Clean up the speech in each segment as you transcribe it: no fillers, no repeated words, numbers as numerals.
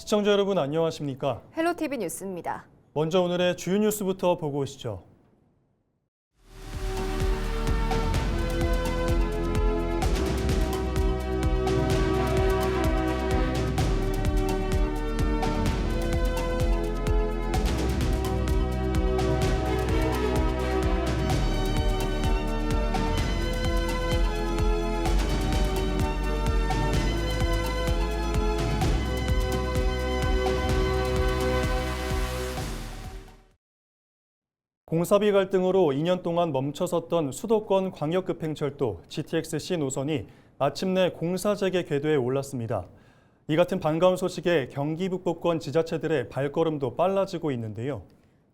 시청자 여러분 안녕하십니까? 헬로티비 뉴스입니다. 먼저 오늘의 주요 뉴스부터 보고 오시죠. 공사비 갈등으로 2년 동안 멈춰섰던 수도권 광역급행철도 GTX-C 노선이 마침내 공사 재개 궤도에 올랐습니다. 이 같은 반가운 소식에 경기 북부권 지자체들의 발걸음도 빨라지고 있는데요.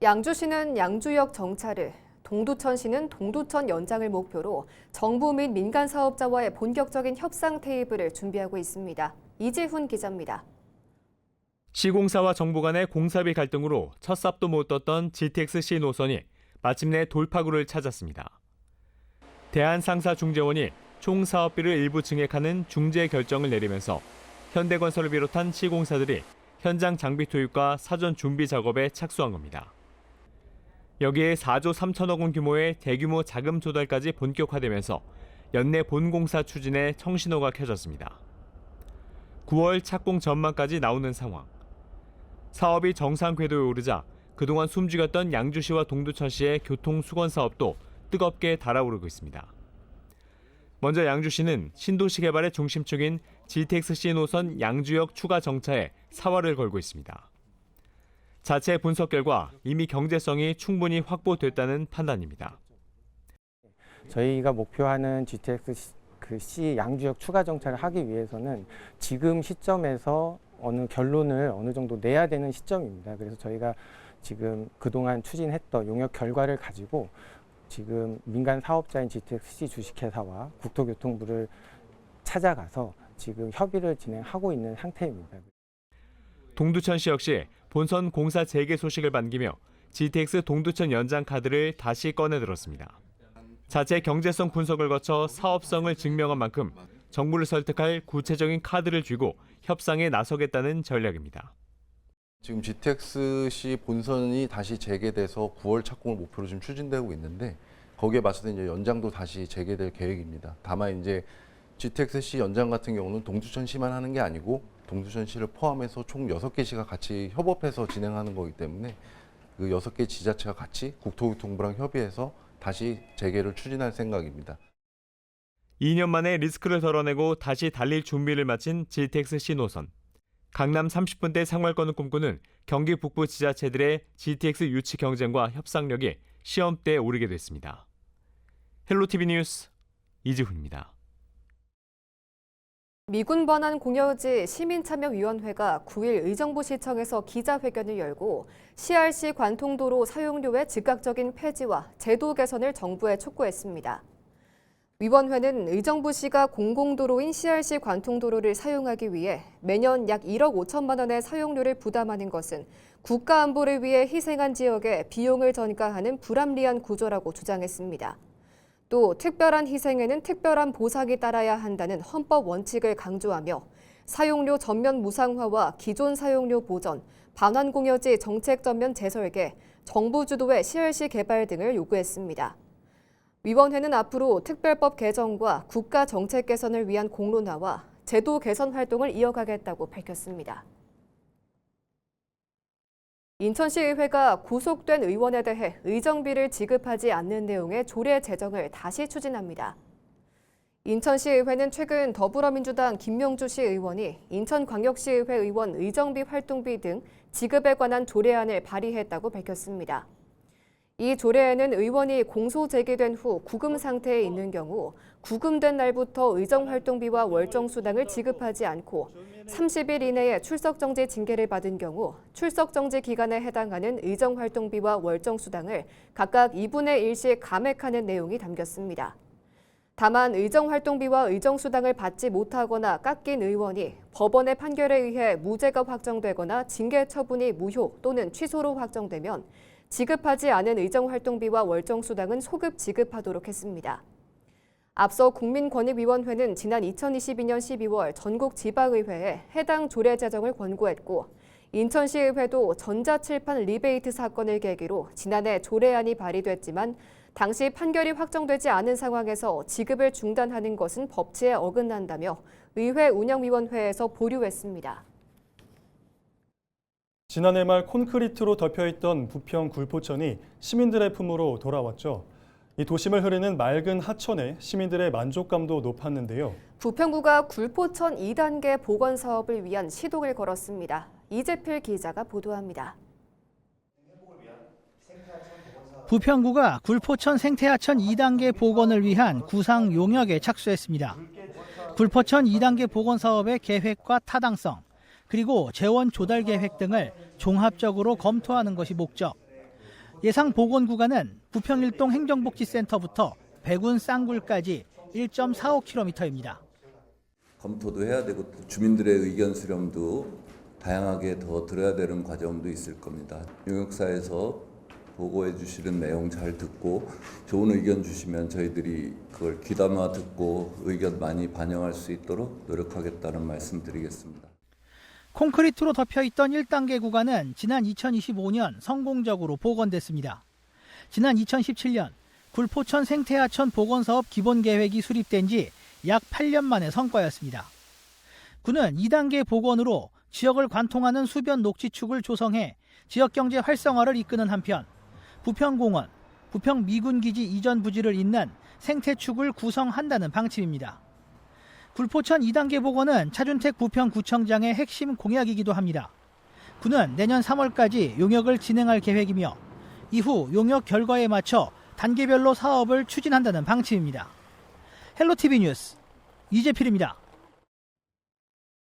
양주시는 양주역 정차를, 동두천시는 동두천 연장을 목표로 정부 및 민간 사업자와의 본격적인 협상 테이블을 준비하고 있습니다. 이지훈 기자입니다. 시공사와 정부 간의 공사비 갈등으로 첫 삽도 못 떴던 GTX-C 노선이 마침내 돌파구를 찾았습니다. 대한상사중재원이 총 사업비를 일부 증액하는 중재 결정을 내리면서 현대건설을 비롯한 시공사들이 현장 장비 투입과 사전 준비 작업에 착수한 겁니다. 여기에 4조 3천억 원 규모의 대규모 자금 조달까지 본격화되면서 연내 본공사 추진에 청신호가 켜졌습니다. 9월 착공 전망까지 나오는 상황. 사업이 정상 궤도에 오르자 그동안 숨죽였던 양주시와 동두천시의 교통 수건 사업도 뜨겁게 달아오르고 있습니다. 먼저 양주시는 신도시 개발의 중심축인 GTX-C 노선 양주역 추가 정차에 사활을 걸고 있습니다. 자체 분석 결과 이미 경제성이 충분히 확보됐다는 판단입니다. 저희가 목표하는 GTX-C 양주역 추가 정차를 하기 위해서는 지금 시점에서 결론을 어느 정도 내야 되는 시점입니다. 그래서 저희가 지금 그동안 추진했던 용역 결과를 가지고 지금 민간 사업자인 GTX-C 주식회사와 국토교통부를 찾아가서 지금 협의를 진행하고 있는 상태입니다. 동두천시 역시 본선 공사 재개 소식을 반기며 GTX 동두천 연장 카드를 다시 꺼내들었습니다. 자체 경제성 분석을 거쳐 사업성을 증명한 만큼 정부를 설득할 구체적인 카드를 쥐고 협상에 나서겠다는 전략입니다. 지금 GTX-C 본선이 다시 재개돼서 9월 착공을 목표로 지금 추진되고 있는데 거기에 맞서서 이제 연장도 다시 재개될 계획입니다. 다만 이제 GTX-C 연장 같은 경우는 동두천시만 하는 게 아니고 동두천시를 포함해서 총 6개 시가 같이 협업해서 진행하는 거기 때문에 그 6개 지자체가 같이 국토교통부랑 협의해서 다시 재개를 추진할 생각입니다. 2년 만에 리스크를 덜어내고 다시 달릴 준비를 마친 GTX-C 노선. 강남 30분대 상활권을 꿈꾸는 경기 북부 지자체들의 GTX 유치 경쟁과 협상력이 시험대에 오르게 됐습니다. 헬로티비 뉴스 이지훈입니다. 미군 번안 공여지 시민참여위원회가 9일 의정부시청에서 기자회견을 열고 CRC 관통도로 사용료의 즉각적인 폐지와 제도 개선을 정부에 촉구했습니다. 위원회는 의정부시가 공공도로인 CRC 관통도로를 사용하기 위해 매년 약 1억 5천만 원의 사용료를 부담하는 것은 국가안보를 위해 희생한 지역에 비용을 전가하는 불합리한 구조라고 주장했습니다. 또 특별한 희생에는 특별한 보상이 따라야 한다는 헌법 원칙을 강조하며 사용료 전면 무상화와 기존 사용료 보전, 반환공여지 정책 전면 재설계, 정부 주도의 CRC 개발 등을 요구했습니다. 위원회는 앞으로 특별법 개정과 국가 정책 개선을 위한 공론화와 제도 개선 활동을 이어가겠다고 밝혔습니다. 인천시의회가 구속된 의원에 대해 의정비를 지급하지 않는 내용의 조례 제정을 다시 추진합니다. 인천시의회는 최근 더불어민주당 김명주 시의원이 인천광역시의회 의원 의정비 활동비 등 지급에 관한 조례안을 발의했다고 밝혔습니다. 이 조례에는 의원이 공소 제기된 후 구금 상태에 있는 경우 구금된 날부터 의정활동비와 월정수당을 지급하지 않고 30일 이내에 출석정지 징계를 받은 경우 출석정지 기간에 해당하는 의정활동비와 월정수당을 각각 2분의 1씩 감액하는 내용이 담겼습니다. 다만 의정활동비와 의정수당을 받지 못하거나 깎인 의원이 법원의 판결에 의해 무죄가 확정되거나 징계 처분이 무효 또는 취소로 확정되면 지급하지 않은 의정활동비와 월정수당은 소급 지급하도록 했습니다. 앞서 국민권익위원회는 지난 2022년 12월 전국 지방의회에 해당 조례 제정을 권고했고 인천시의회도 전자칠판 리베이트 사건을 계기로 지난해 조례안이 발의됐지만 당시 판결이 확정되지 않은 상황에서 지급을 중단하는 것은 법치에 어긋난다며 의회 운영위원회에서 보류했습니다. 지난해 말 콘크리트로 덮여있던 부평 굴포천이 시민들의 품으로 돌아왔죠. 이 도심을 흐르는 맑은 하천에 시민들의 만족감도 높았는데요. 부평구가 굴포천 2단계 복원 사업을 위한 시동을 걸었습니다. 이재필 기자가 보도합니다. 부평구가 굴포천 생태하천 2단계 복원을 위한 구상 용역에 착수했습니다. 굴포천 2단계 복원 사업의 계획과 타당성, 그리고 재원 조달 계획 등을 종합적으로 검토하는 것이 목적. 예상 복원 구간은 부평 일동 행정복지센터부터 백운 쌍굴까지 1.45km입니다. 검토도 해야 되고 주민들의 의견 수렴도 다양하게 더 들어야 되는 과정도 있을 겁니다. 용역사에서 보고해 주시는 내용 잘 듣고 좋은 의견 주시면 저희들이 그걸 귀담아 듣고 의견 많이 반영할 수 있도록 노력하겠다는 말씀 드리겠습니다. 콘크리트로 덮여있던 1단계 구간은 지난 2025년 성공적으로 복원됐습니다. 지난 2017년 굴포천 생태하천 복원사업 기본계획이 수립된 지 약 8년 만의 성과였습니다. 구는 2단계 복원으로 지역을 관통하는 수변 녹지축을 조성해 지역경제 활성화를 이끄는 한편 부평공원, 부평미군기지 이전 부지를 잇는 생태축을 구성한다는 방침입니다. 굴포천 2단계 복원은 차준택 부평구청장의 핵심 공약이기도 합니다. 구는 내년 3월까지 용역을 진행할 계획이며 이후 용역 결과에 맞춰 단계별로 사업을 추진한다는 방침입니다. 헬로티비 뉴스 이재필입니다.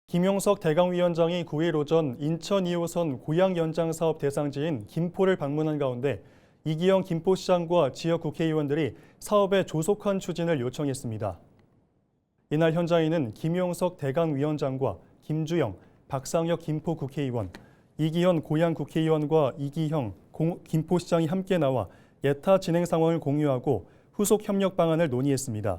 김용석 대강위원장이 9일 오전 인천 2호선 고양 연장 사업 대상지인 김포를 방문한 가운데 이기영 김포시장과 지역 국회의원들이 사업의 조속한 추진을 요청했습니다. 이날 현장에는 김용석 대강위원장과 김주영, 박상혁 김포 국회의원, 이기현 고양 국회의원과 이기형 김포시장이 함께 나와 예타 진행 상황을 공유하고 후속 협력 방안을 논의했습니다.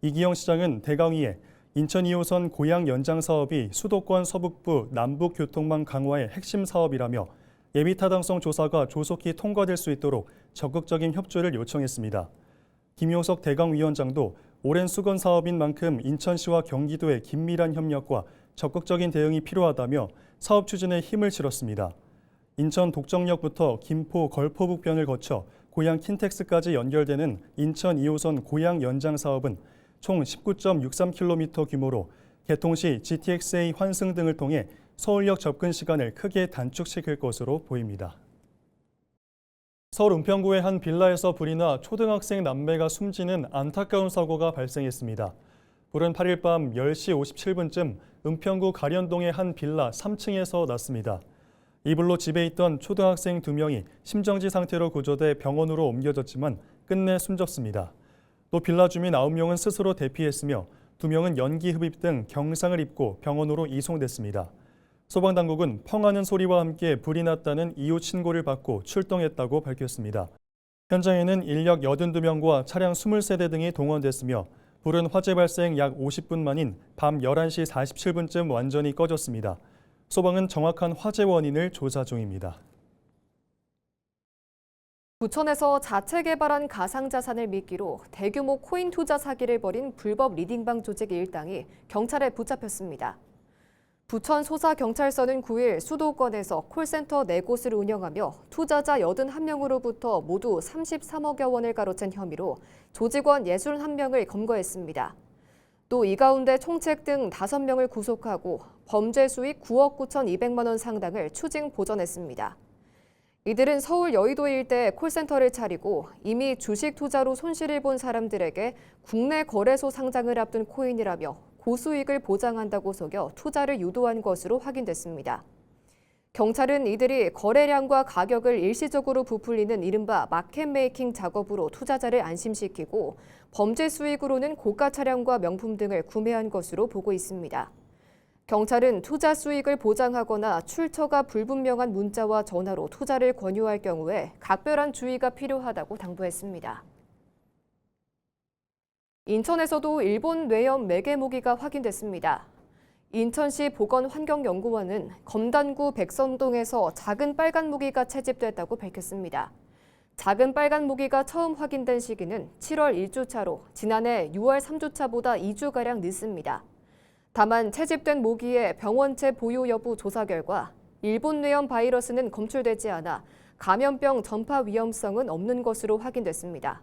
이기영 시장은 대강위에 인천 2호선 고양 연장 사업이 수도권 서북부 남북 교통망 강화의 핵심 사업이라며 예비 타당성 조사가 조속히 통과될 수 있도록 적극적인 협조를 요청했습니다. 김용석 대강위원장도 오랜 수건 사업인 만큼 인천시와 경기도의 긴밀한 협력과 적극적인 대응이 필요하다며 사업 추진에 힘을 실었습니다. 인천 독정역부터 김포 걸포북변을 거쳐 고양 킨텍스까지 연결되는 인천 2호선 고양 연장 사업은 총 19.63km 규모로 개통 시 GTX-A 환승 등을 통해 서울역 접근 시간을 크게 단축시킬 것으로 보입니다. 서울 은평구의 한 빌라에서 불이 나 초등학생 남매가 숨지는 안타까운 사고가 발생했습니다. 불은 8일 밤 10시 57분쯤 은평구 가련동의 한 빌라 3층에서 났습니다. 이 불로 집에 있던 초등학생 2명이 심정지 상태로 구조돼 병원으로 옮겨졌지만 끝내 숨졌습니다. 또 빌라 주민 9명은 스스로 대피했으며 2명은 연기 흡입 등 경상을 입고 병원으로 이송됐습니다. 소방당국은 펑하는 소리와 함께 불이 났다는 이웃 신고를 받고 출동했다고 밝혔습니다. 현장에는 인력 82명과 차량 23대 등이 동원됐으며 불은 화재 발생 약 50분 만인 밤 11시 47분쯤 완전히 꺼졌습니다. 소방은 정확한 화재 원인을 조사 중입니다. 부천에서 자체 개발한 가상자산을 미끼로 대규모 코인 투자 사기를 벌인 불법 리딩방 조직 일당이 경찰에 붙잡혔습니다. 부천 소사경찰서는 9일 수도권에서 콜센터 4곳을 운영하며 투자자 81명으로부터 모두 33억여 원을 가로챈 혐의로 조직원 61명을 검거했습니다. 또 이 가운데 총책 등 5명을 구속하고 범죄 수익 9억 9,200만 원 상당을 추징 보전했습니다. 이들은 서울 여의도 일대에 콜센터를 차리고 이미 주식 투자로 손실을 본 사람들에게 국내 거래소 상장을 앞둔 코인이라며 고수익을 보장한다고 속여 투자를 유도한 것으로 확인됐습니다. 경찰은 이들이 거래량과 가격을 일시적으로 부풀리는 이른바 마켓 메이킹 작업으로 투자자를 안심시키고 범죄 수익으로는 고가 차량과 명품 등을 구매한 것으로 보고 있습니다. 경찰은 투자 수익을 보장하거나 출처가 불분명한 문자와 전화로 투자를 권유할 경우에 각별한 주의가 필요하다고 당부했습니다. 인천에서도 일본 뇌염 매개 모기가 확인됐습니다. 인천시 보건환경연구원은 검단구 백선동에서 작은 빨간 모기가 채집됐다고 밝혔습니다. 작은 빨간 모기가 처음 확인된 시기는 7월 1주차로 지난해 6월 3주차보다 2주가량 늦습니다. 다만 채집된 모기의 병원체 보유 여부 조사 결과 일본 뇌염 바이러스는 검출되지 않아 감염병 전파 위험성은 없는 것으로 확인됐습니다.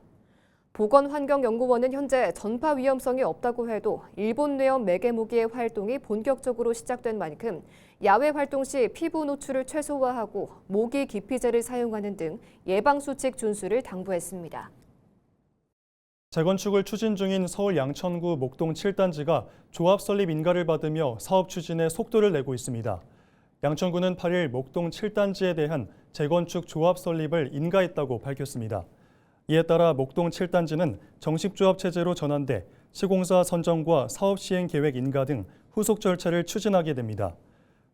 보건환경연구원은 현재 전파 위험성이 없다고 해도 일본 뇌염 매개 모기의 활동이 본격적으로 시작된 만큼 야외 활동 시 피부 노출을 최소화하고 모기 기피제를 사용하는 등 예방수칙 준수를 당부했습니다. 재건축을 추진 중인 서울 양천구 목동 7단지가 조합 설립 인가를 받으며 사업 추진에 속도를 내고 있습니다. 양천구는 8일 목동 7단지에 대한 재건축 조합 설립을 인가했다고 밝혔습니다. 이에 따라 목동 7단지는 정식 조합 체제로 전환돼 시공사 선정과 사업 시행 계획 인가 등 후속 절차를 추진하게 됩니다.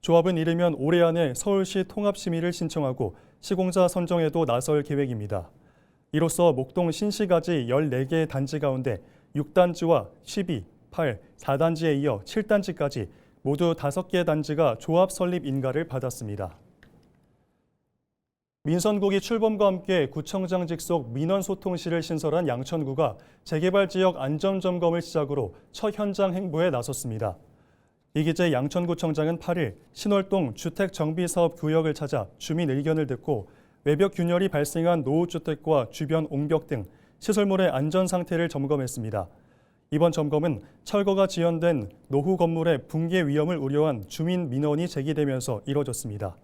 조합은 이르면 올해 안에 서울시 통합 심의를 신청하고 시공사 선정에도 나설 계획입니다. 이로써 목동 신시가지 14개의 단지 가운데 6단지와 12, 8, 4단지에 이어 7단지까지 모두 5개 단지가 조합 설립 인가를 받았습니다. 민선국이 출범과 함께 구청장 직속 민원소통실을 신설한 양천구가 재개발 지역 안전점검을 시작으로 첫 현장 행보에 나섰습니다. 이기재 양천구청장은 8일 신월동 주택정비사업구역을 찾아 주민 의견을 듣고 외벽 균열이 발생한 노후주택과 주변 옹벽 등 시설물의 안전 상태를 점검했습니다. 이번 점검은 철거가 지연된 노후 건물의 붕괴 위험을 우려한 주민 민원이 제기되면서 이뤄졌습니다.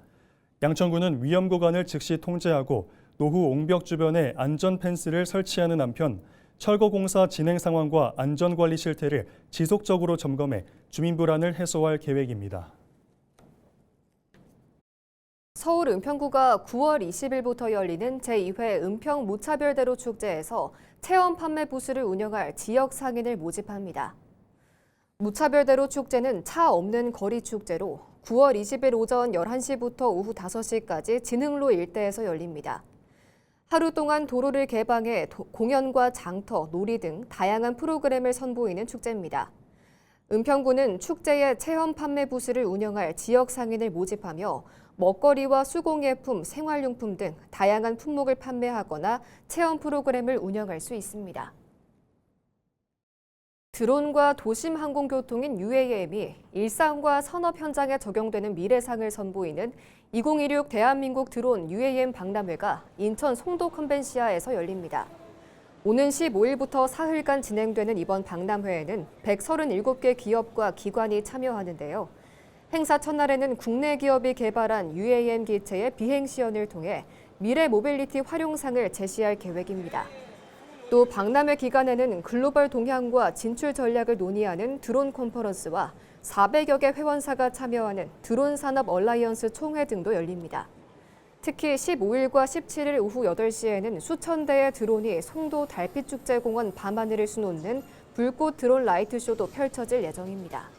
양천구는 위험 구간을 즉시 통제하고 노후 옹벽 주변에 안전 펜스를 설치하는 한편 철거 공사 진행 상황과 안전관리 실태를 지속적으로 점검해 주민 불안을 해소할 계획입니다. 서울 은평구가 9월 20일부터 열리는 제2회 은평 무차별대로 축제에서 체험 판매 부스를 운영할 지역 상인을 모집합니다. 무차별대로 축제는 차 없는 거리 축제로 9월 20일 오전 11시부터 오후 5시까지 진흥로 일대에서 열립니다. 하루 동안 도로를 개방해 공연과 장터, 놀이 등 다양한 프로그램을 선보이는 축제입니다. 은평구는 축제의 체험 판매 부스를 운영할 지역 상인을 모집하며 먹거리와 수공예품, 생활용품 등 다양한 품목을 판매하거나 체험 프로그램을 운영할 수 있습니다. 드론과 도심 항공교통인 UAM이 일상과 산업 현장에 적용되는 미래상을 선보이는 2016 대한민국 드론 UAM 박람회가 인천 송도 컨벤시아에서 열립니다. 오는 15일부터 사흘간 진행되는 이번 박람회에는 137개 기업과 기관이 참여하는데요. 행사 첫날에는 국내 기업이 개발한 UAM 기체의 비행 시연을 통해 미래 모빌리티 활용상을 제시할 계획입니다. 또 박람회 기간에는 글로벌 동향과 진출 전략을 논의하는 드론 컨퍼런스와 400여 개 회원사가 참여하는 드론 산업 얼라이언스 총회 등도 열립니다. 특히 15일과 17일 오후 8시에는 수천 대의 드론이 송도 달빛축제공원 밤하늘을 수놓는 불꽃 드론 라이트쇼도 펼쳐질 예정입니다.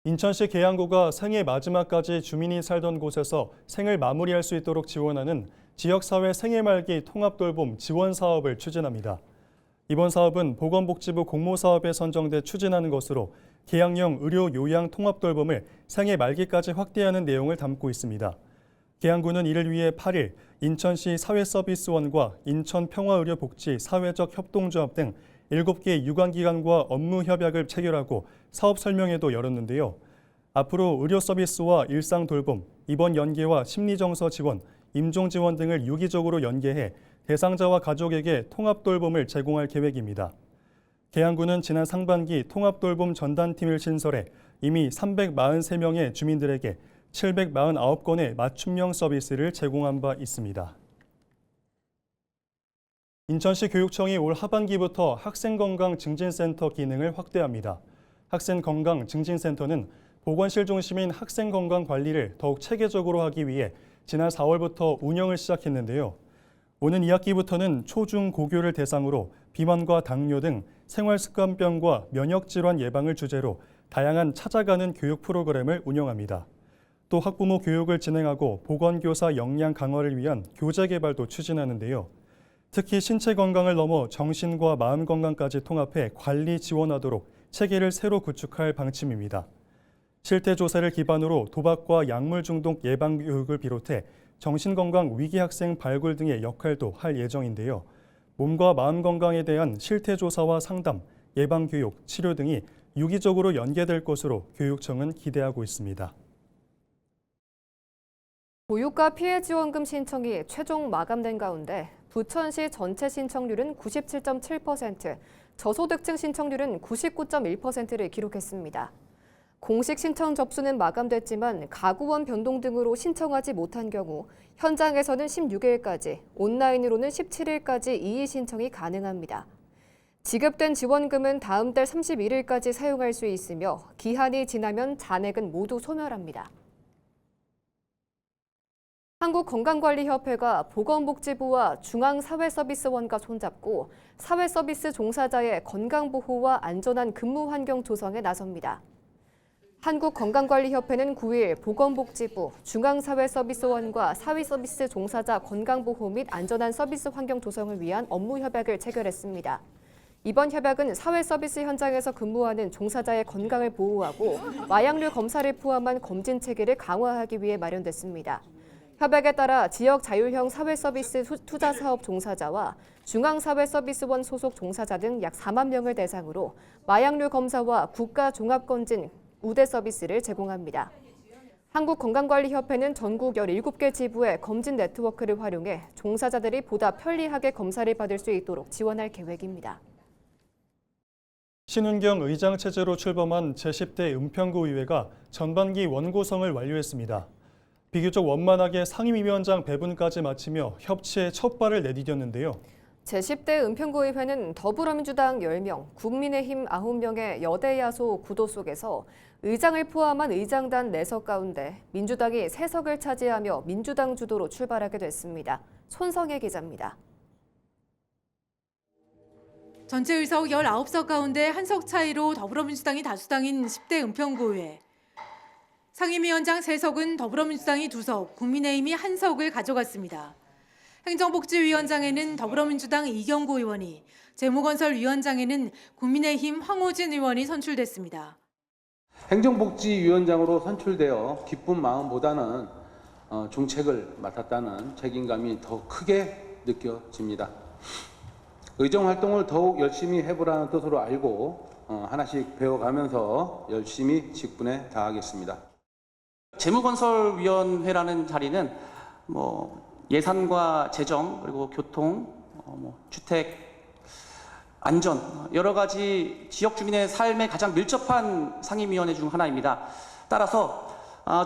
인천시 계양구가 생애 마지막까지 주민이 살던 곳에서 생을 마무리할 수 있도록 지원하는 지역사회 생애 말기 통합돌봄 지원 사업을 추진합니다. 이번 사업은 보건복지부 공모사업에 선정돼 추진하는 것으로 계양형 의료 요양 통합돌봄을 생애 말기까지 확대하는 내용을 담고 있습니다. 계양구는 이를 위해 8일 인천시 사회서비스원과 인천평화의료복지 사회적 협동조합 등 7개 유관기관과 업무 협약을 체결하고 사업 설명회도 열었는데요. 앞으로 의료 서비스와 일상 돌봄, 입원 연계와 심리정서 지원, 임종 지원 등을 유기적으로 연계해 대상자와 가족에게 통합 돌봄을 제공할 계획입니다. 계양구는 지난 상반기 통합 돌봄 전담팀을 신설해 이미 343명의 주민들에게 749건의 맞춤형 서비스를 제공한 바 있습니다. 인천시 교육청이 올 하반기부터 학생건강증진센터 기능을 확대합니다. 학생건강증진센터는 보건실 중심인 학생건강관리를 더욱 체계적으로 하기 위해 지난 4월부터 운영을 시작했는데요. 오는 2학기부터는 초중 고교를 대상으로 비만과 당뇨 등 생활습관병과 면역질환 예방을 주제로 다양한 찾아가는 교육 프로그램을 운영합니다. 또 학부모 교육을 진행하고 보건교사 역량 강화를 위한 교재 개발도 추진하는데요. 특히 신체 건강을 넘어 정신과 마음 건강까지 통합해 관리 지원하도록 체계를 새로 구축할 방침입니다. 실태 조사를 기반으로 도박과 약물 중독 예방 교육을 비롯해 정신건강 위기 학생 발굴 등의 역할도 할 예정인데요. 몸과 마음 건강에 대한 실태 조사와 상담, 예방 교육, 치료 등이 유기적으로 연계될 것으로 교육청은 기대하고 있습니다. 보육과 피해 지원금 신청이 최종 마감된 가운데 부천시 전체 신청률은 97.7%, 저소득층 신청률은 99.1%를 기록했습니다. 공식 신청 접수는 마감됐지만 가구원 변동 등으로 신청하지 못한 경우 현장에서는 16일까지, 온라인으로는 17일까지 이의 신청이 가능합니다. 지급된 지원금은 다음 달 31일까지 사용할 수 있으며 기한이 지나면 잔액은 모두 소멸합니다. 한국건강관리협회가 보건복지부와 중앙사회서비스원과 손잡고 사회서비스 종사자의 건강보호와 안전한 근무 환경 조성에 나섭니다. 한국건강관리협회는 9일 보건복지부, 중앙사회서비스원과 사회서비스 종사자 건강보호 및 안전한 서비스 환경 조성을 위한 업무 협약을 체결했습니다. 이번 협약은 사회서비스 현장에서 근무하는 종사자의 건강을 보호하고 마약류 검사를 포함한 검진 체계를 강화하기 위해 마련됐습니다. 협약에 따라 지역 자율형 사회서비스 투자사업 종사자와 중앙사회서비스원 소속 종사자 등 약 4만 명을 대상으로 마약류 검사와 국가종합검진 우대 서비스를 제공합니다. 한국건강관리협회는 전국 17개 지부의 검진 네트워크를 활용해 종사자들이 보다 편리하게 검사를 받을 수 있도록 지원할 계획입니다. 신은경 의장 체제로 출범한 제10대 은평구의회가 전반기 원구성을 완료했습니다. 비교적 원만하게 상임위원장 배분까지 마치며 협치의 첫 발을 내디뎠는데요. 제10대 은평구의회는 더불어민주당 10명, 국민의힘 9명의 여대 야소 구도 속에서 의장을 포함한 의장단 4석 가운데 민주당이 3석을 차지하며 민주당 주도로 출발하게 됐습니다. 손성혜 기자입니다. 전체 의석 19석 가운데 1석 차이로 더불어민주당이 다수당인 10대 은평구의회. 상임위원장 3석은 더불어민주당이 2석, 국민의힘이 1석을 가져갔습니다. 행정복지위원장에는 더불어민주당 이경구 의원이, 재무건설위원장에는 국민의힘 황호진 의원이 선출됐습니다. 행정복지위원장으로 선출되어 기쁜 마음보다는 중책을 맡았다는 책임감이 더 크게 느껴집니다. 의정활동을 더욱 열심히 해보라는 뜻으로 알고 하나씩 배워가면서 열심히 직분에 다하겠습니다. 재무건설위원회라는 자리는 예산과 재정, 그리고 교통, 주택, 안전, 여러 가지 지역 주민의 삶에 가장 밀접한 상임위원회 중 하나입니다. 따라서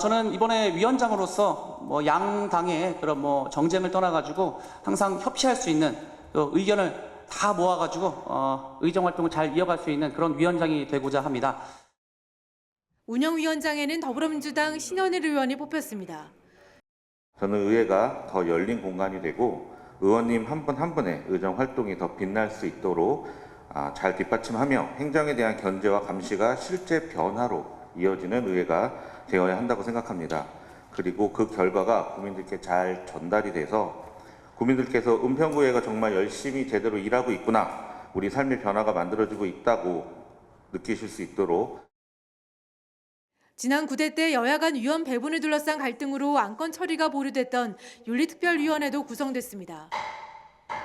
저는 이번에 위원장으로서 양당의 그런 정쟁을 떠나가지고 항상 협치할 수 있는 의견을 다 모아가지고 의정활동을 잘 이어갈 수 있는 그런 위원장이 되고자 합니다. 운영위원장에는 더불어민주당 신현일 의원이 뽑혔습니다. 저는 의회가 더 열린 공간이 되고 의원님 한 분 한 분의 의정 활동이 더 빛날 수 있도록 잘 뒷받침하며 행정에 대한 견제와 감시가 실제 변화로 이어지는 의회가 되어야 한다고 생각합니다. 그리고 그 결과가 국민들께 잘 전달이 돼서 국민들께서 은평구의회가 정말 열심히 제대로 일하고 있구나, 우리 삶의 변화가 만들어지고 있다고 느끼실 수 있도록. 지난 9대 때 여야 간 위원 배분을 둘러싼 갈등으로 안건 처리가 보류됐던 윤리특별위원회도 구성됐습니다.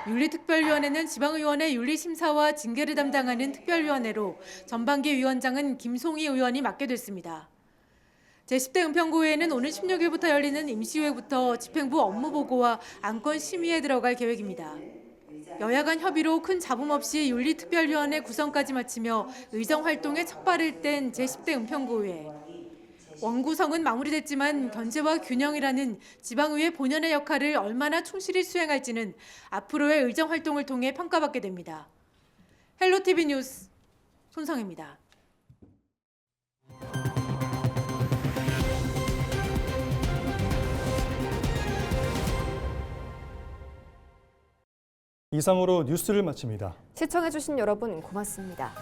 윤리특별위원회는 지방의원의 윤리심사와 징계를 담당하는 특별위원회로 전반기 위원장은 김송희 의원이 맡게 됐습니다. 제10대 은평구의회는 오늘 16일부터 열리는 임시회부터 집행부 업무보고와 안건 심의에 들어갈 계획입니다. 여야 간 협의로 큰 잡음 없이 윤리특별위원회 구성까지 마치며 의정활동에 첫 발을 뗀 제10대 은평구의회. 원구성은 마무리됐지만 견제와 균형이라는 지방의회 본연의 역할을 얼마나 충실히 수행할지는 앞으로의 의정활동을 통해 평가받게 됩니다. 헬로티비 뉴스 손성혜입니다. 이상으로 뉴스를 마칩니다. 시청해주신 여러분 고맙습니다.